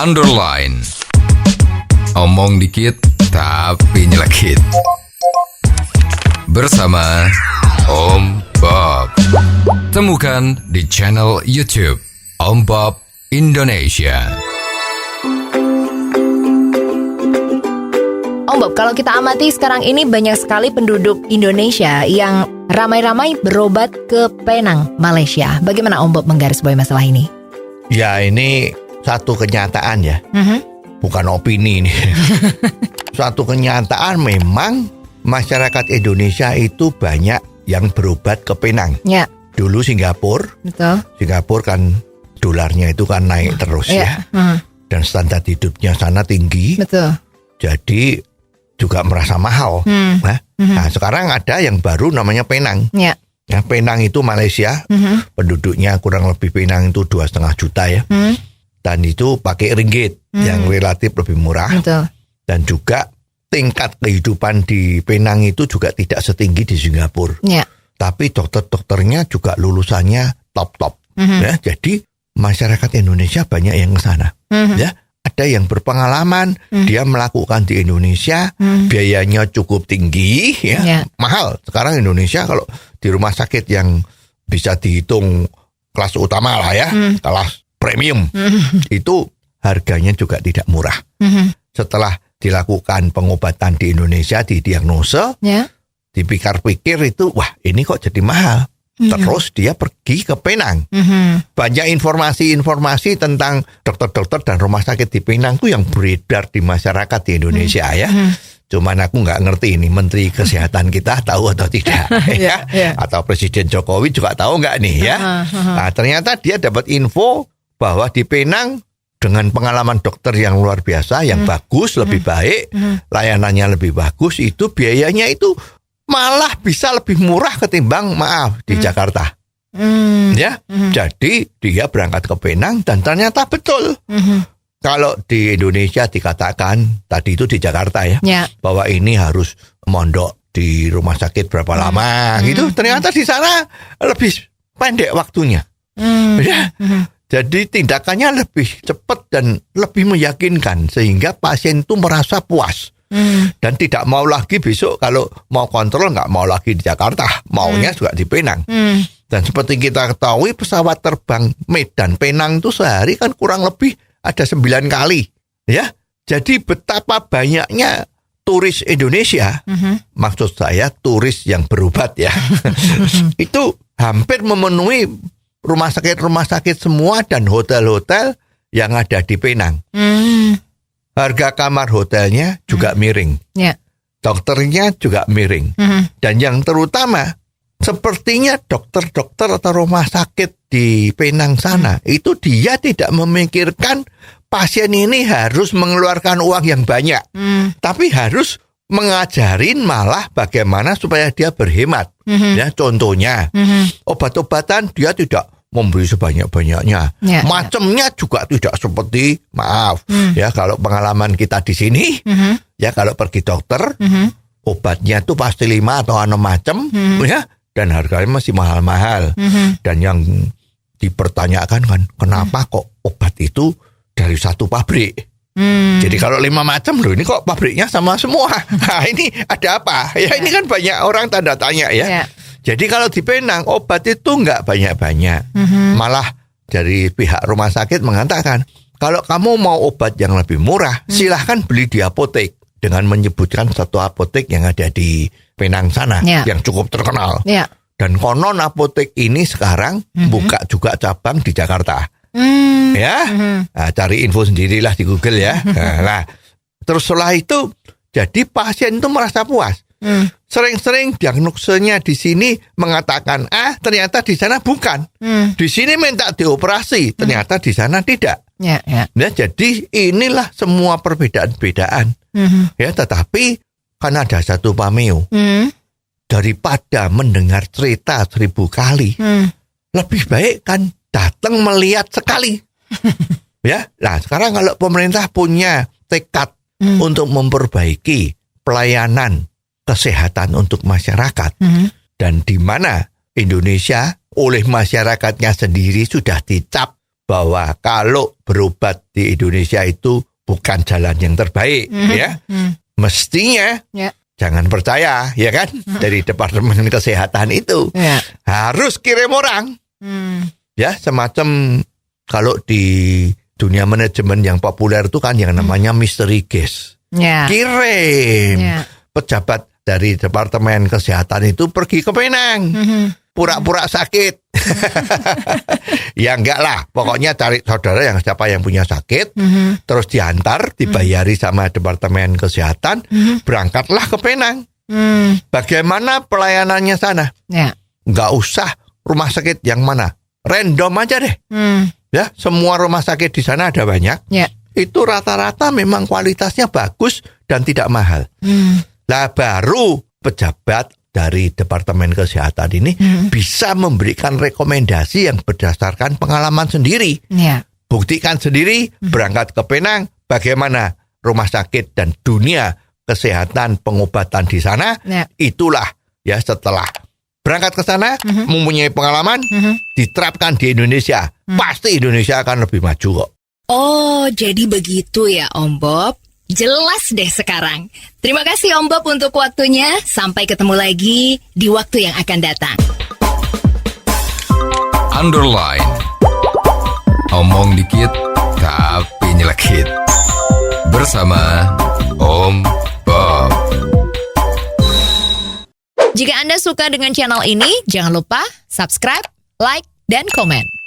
underline. Omong dikit tapi nyelekit. Bersama Om Bob. Temukan di channel YouTube Om Bob Indonesia. Om Bob, kalau kita amati sekarang ini banyak sekali penduduk Indonesia yang ramai-ramai berobat ke Penang, Malaysia. Bagaimana Om Bob menggarisbawahi masalah ini? Ya, ini satu kenyataan ya. Bukan opini ini. Suatu kenyataan, memang masyarakat Indonesia itu banyak yang berobat ke Penang. Ya. Dulu Singapura. Betul. Singapura kan dolarnya itu kan naik terus ya. Dan standar hidupnya sana tinggi. Betul. Jadi juga merasa mahal. Nah, sekarang ada yang baru namanya Penang. Ya. Nah, Penang itu Malaysia, penduduknya kurang lebih Penang itu 2,5 juta ya. Dan itu pakai ringgit yang relatif lebih murah. Betul. Dan juga tingkat kehidupan di Penang itu juga tidak setinggi di Singapura. Ya. Tapi dokter-dokternya juga lulusannya top-top. Ya, jadi masyarakat Indonesia banyak yang ke sana. Ya. Ada yang berpengalaman, dia melakukan di Indonesia, biayanya cukup tinggi, ya, mahal. Sekarang Indonesia kalau di rumah sakit yang bisa dihitung kelas utama lah ya, kelas premium, itu harganya juga tidak murah. Setelah dilakukan pengobatan di Indonesia, didiagnosa, dipikir-pikir itu, wah ini kok jadi mahal. Terus dia pergi ke Penang. Banyak informasi-informasi tentang dokter-dokter dan rumah sakit di Penang itu yang beredar di masyarakat di Indonesia ya. Cuman aku nggak ngerti ini Menteri Kesehatan kita tahu atau tidak ya. Atau Presiden Jokowi juga tahu nggak nih ya. Nah, ternyata dia dapat info bahwa di Penang dengan pengalaman dokter yang luar biasa, yang bagus, lebih baik, layanannya lebih bagus, itu biayanya itu malah bisa lebih murah ketimbang di Jakarta. Ya, jadi dia berangkat ke Penang dan ternyata betul. Kalau di Indonesia dikatakan tadi itu di Jakarta ya, bahwa ini harus mondok di rumah sakit berapa lama gitu. Ternyata di sana lebih pendek waktunya. Ya. Jadi tindakannya lebih cepat dan lebih meyakinkan sehingga pasien itu merasa puas. Dan tidak mau lagi besok kalau mau kontrol nggak mau lagi di Jakarta, maunya juga di Penang. Dan seperti kita ketahui pesawat terbang Medan Penang itu sehari kan kurang lebih ada 9 kali, ya. Jadi betapa banyaknya turis Indonesia, maksud saya turis yang berobat ya, itu hampir memenuhi rumah sakit semua dan hotel-hotel yang ada di Penang. Harga kamar hotelnya juga miring. Dokternya juga miring. Dan yang terutama, sepertinya dokter-dokter atau rumah sakit di Penang sana, itu dia tidak memikirkan pasien ini harus mengeluarkan uang yang banyak. Tapi harus mengajarin malah bagaimana supaya dia berhemat. Ya, contohnya, obat-obatan dia tidak memberi sebanyak-banyaknya. Macamnya juga tidak seperti, ya kalau pengalaman kita di sini, ya kalau pergi dokter, obatnya tuh pasti 5 atau 6 macam, ya, dan harganya masih mahal-mahal. Dan yang dipertanyakan kan, kenapa kok obat itu dari satu pabrik? Jadi kalau 5 macam loh, ini kok pabriknya sama semua? Nah, ini ada apa? Ya ini kan banyak orang tanda tanya ya. Jadi kalau di Penang obat itu nggak banyak-banyak. Malah dari pihak rumah sakit mengatakan, kalau kamu mau obat yang lebih murah, silahkan beli di apotek. Dengan menyebutkan satu apotek yang ada di Penang sana, yang cukup terkenal. Dan konon apotek ini sekarang buka juga cabang di Jakarta. Ya, nah, cari info sendirilah di Google ya. Nah, terus setelah itu, jadi pasien itu merasa puas. Sering-sering diagnosanya di sini mengatakan ternyata di sana bukan. Di sini minta dioperasi, ternyata di sana tidak. Nah, jadi inilah semua perbedaan-perbedaan. Ya, tetapi kan ada satu pameo. Daripada mendengar cerita 1000 kali, lebih baik kan datang melihat sekali. Ya, nah sekarang kalau pemerintah punya tekad untuk memperbaiki pelayanan kesehatan untuk masyarakat, dan di mana Indonesia oleh masyarakatnya sendiri sudah dicap bahwa kalau berobat di Indonesia itu bukan jalan yang terbaik, ya. Mestinya jangan percaya, ya kan, dari Departemen Kesehatan itu. Harus kirim orang. Ya, semacam kalau di dunia manajemen yang populer itu kan yang namanya mystery guest. Kirim pejabat dari Departemen Kesehatan itu pergi ke Penang. Pura-pura sakit. Ya enggak lah, pokoknya cari saudara yang siapa yang punya sakit, terus diantar, dibayari sama Departemen Kesehatan, berangkatlah ke Penang. Bagaimana pelayanannya sana? Enggak usah rumah sakit yang mana, random aja deh. Ya, semua rumah sakit di sana ada banyak. Itu rata-rata memang kualitasnya bagus dan tidak mahal. Lah baru pejabat dari Departemen Kesehatan ini bisa memberikan rekomendasi yang berdasarkan pengalaman sendiri. Buktikan sendiri, berangkat ke Penang, bagaimana rumah sakit dan dunia kesehatan pengobatan di sana. Itulah ya, setelah berangkat ke sana, mempunyai pengalaman, diterapkan di Indonesia. Pasti Indonesia akan lebih maju kok. Oh, jadi begitu ya Om Bob. Jelas deh sekarang. Terima kasih Om Bob untuk waktunya. Sampai ketemu lagi di waktu yang akan datang. Underline. Omong dikit tapi nyelekit. Bersama Om Bob. Jika Anda suka dengan channel ini, jangan lupa subscribe, like, dan komen.